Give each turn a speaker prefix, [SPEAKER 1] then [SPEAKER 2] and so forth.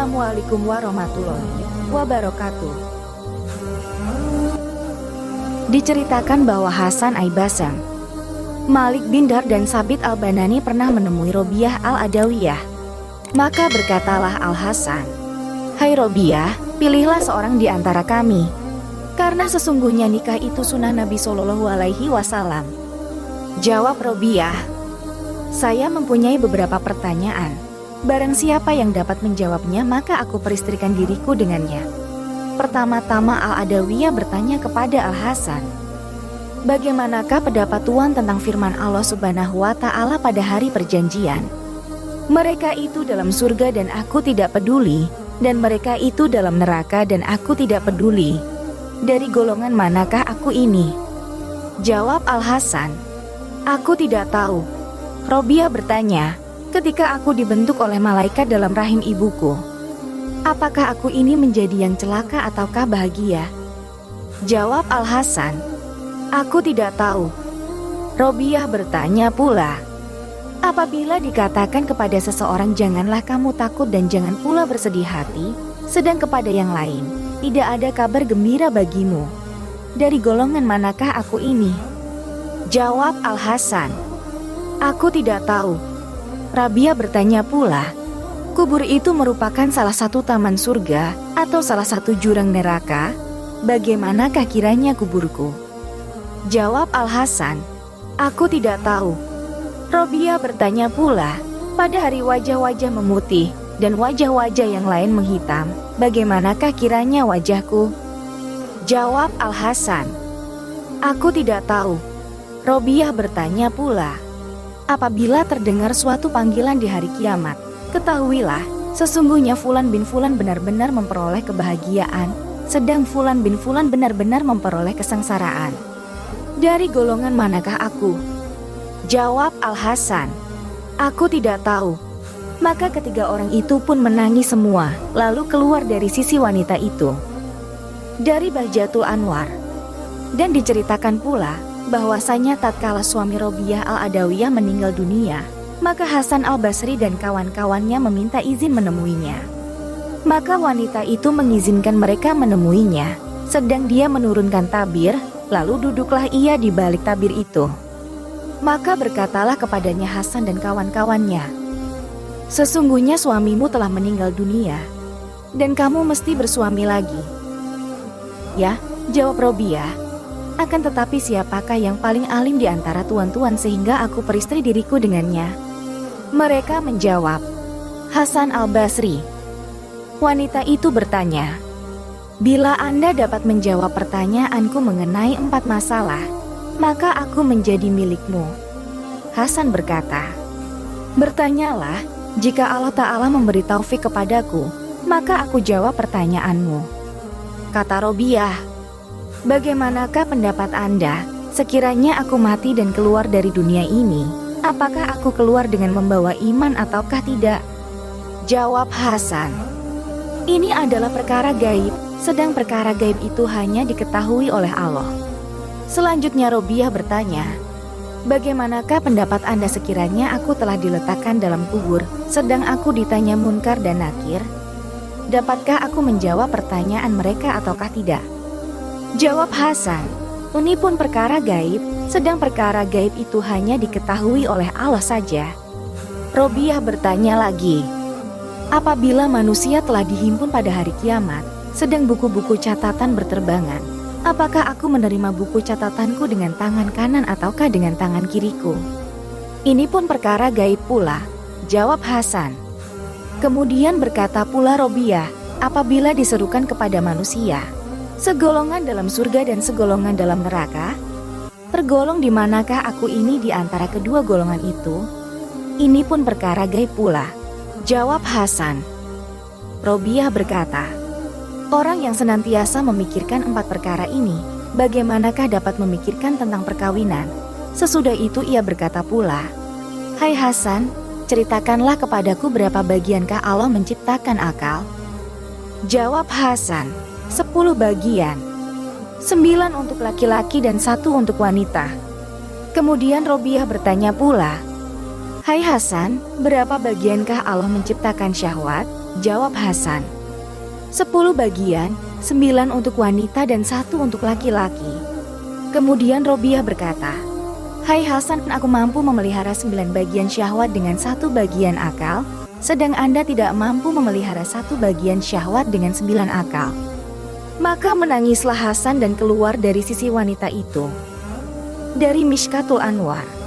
[SPEAKER 1] Assalamualaikum warahmatullahi wabarakatuh. Diceritakan bahwa Hasan Aibasam, Malik bin Dar dan Sabit al-Banani pernah menemui Robiah al-Adawiyah. Maka berkatalah Al-Hasan, "Hai Robiah, pilihlah seorang di antara kami, karena sesungguhnya nikah itu sunnah Nabi Shallallahu Alaihi Wasallam." Jawab Robiah, "Saya mempunyai beberapa pertanyaan. Barang siapa yang dapat menjawabnya, maka aku peristrikan diriku dengannya." Pertama-tama Al-Adawiyah bertanya kepada Al-Hasan, "Bagaimanakah pendapat Tuan tentang firman Allah Subhanahu wa Ta'ala pada hari perjanjian? Mereka itu dalam surga dan aku tidak peduli, dan mereka itu dalam neraka dan aku tidak peduli. Dari golongan manakah aku ini?" Jawab Al-Hasan, "Aku tidak tahu." Robiah bertanya, "Ketika aku dibentuk oleh malaikat dalam rahim ibuku, apakah aku ini menjadi yang celaka ataukah bahagia?" Jawab Al-Hasan, "Aku tidak tahu." Robiah bertanya pula, "Apabila dikatakan kepada seseorang janganlah kamu takut dan jangan pula bersedih hati, sedang kepada yang lain tidak ada kabar gembira bagimu, dari golongan manakah aku ini?" Jawab Al-Hasan, "Aku tidak tahu." Robiah bertanya pula, "Kubur itu merupakan salah satu taman surga atau salah satu jurang neraka? Bagaimanakah kiranya kuburku?" Jawab Al-Hasan, "Aku tidak tahu." Robiah bertanya pula, "Pada hari wajah-wajah memutih dan wajah-wajah yang lain menghitam, bagaimanakah kiranya wajahku?" Jawab Al-Hasan, "Aku tidak tahu." Robiah bertanya pula, "Apabila terdengar suatu panggilan di hari kiamat, ketahuilah, sesungguhnya Fulan bin Fulan benar-benar memperoleh kebahagiaan, sedang Fulan bin Fulan benar-benar memperoleh kesengsaraan. Dari golongan manakah aku?" Jawab Al-Hasan, "Aku tidak tahu." Maka ketiga orang itu pun menangis semua, lalu keluar dari sisi wanita itu. Dari Bahjatul Anwar. Dan diceritakan pula bahwasanya tatkala suami Robiah al-Adawiyah meninggal dunia, maka Hasan al-Basri dan kawan-kawannya meminta izin menemuinya. Maka wanita itu mengizinkan mereka menemuinya, sedang dia menurunkan tabir, lalu duduklah ia di balik tabir itu. Maka berkatalah kepadanya Hasan dan kawan-kawannya, "Sesungguhnya suamimu telah meninggal dunia, dan kamu mesti bersuami lagi." "Ya," jawab Robiah, "akan tetapi siapakah yang paling alim di antara tuan-tuan sehingga aku peristri diriku dengannya?" Mereka menjawab, "Hasan al-Basri." Wanita itu bertanya, "Bila Anda dapat menjawab pertanyaanku mengenai 4 masalah, maka aku menjadi milikmu." Hasan berkata, "Bertanyalah, jika Allah Ta'ala memberi taufik kepadaku, maka aku jawab pertanyaanmu." Kata Robiah, "Bagaimanakah pendapat Anda, sekiranya aku mati dan keluar dari dunia ini, apakah aku keluar dengan membawa iman ataukah tidak?" Jawab Hasan, "Ini adalah perkara gaib, sedang perkara gaib itu hanya diketahui oleh Allah." Selanjutnya Robiah bertanya, "Bagaimanakah pendapat Anda sekiranya aku telah diletakkan dalam kubur, sedang aku ditanya Munkar dan Nakir? Dapatkah aku menjawab pertanyaan mereka ataukah tidak?" Jawab Hasan, "Ini pun perkara gaib, sedang perkara gaib itu hanya diketahui oleh Allah saja." Robiah bertanya lagi, "Apabila manusia telah dihimpun pada hari kiamat, sedang buku-buku catatan berterbangan, apakah aku menerima buku catatanku dengan tangan kanan ataukah dengan tangan kiriku?" "Ini pun perkara gaib pula," jawab Hasan. Kemudian berkata pula Robiah, "Apabila diserukan kepada manusia, segolongan dalam surga dan segolongan dalam neraka, tergolong di manakah aku ini di antara kedua golongan itu?" "Ini pun perkara gaib pula," jawab Hasan. Robiah berkata, "Orang yang senantiasa memikirkan 4 perkara ini, bagaimanakah dapat memikirkan tentang perkawinan?" Sesudah itu ia berkata pula, "Hai Hasan, ceritakanlah kepadaku berapa bagiankah Allah menciptakan akal?" Jawab Hasan, 10 bagian, 9 untuk laki-laki dan 1 untuk wanita. Kemudian Robiah bertanya pula, "Hai Hasan, berapa bagiankah Allah menciptakan syahwat?" jawab Hasan. 10 bagian, 9 untuk wanita dan 1 untuk laki-laki. Kemudian Robiah berkata, "Hai Hasan, aku mampu memelihara 9 bagian syahwat dengan 1 bagian akal, sedang Anda tidak mampu memelihara 1 bagian syahwat dengan 9 akal." Maka menangislah Hasan dan keluar dari sisi wanita itu. Dari Mishkatul Anwar.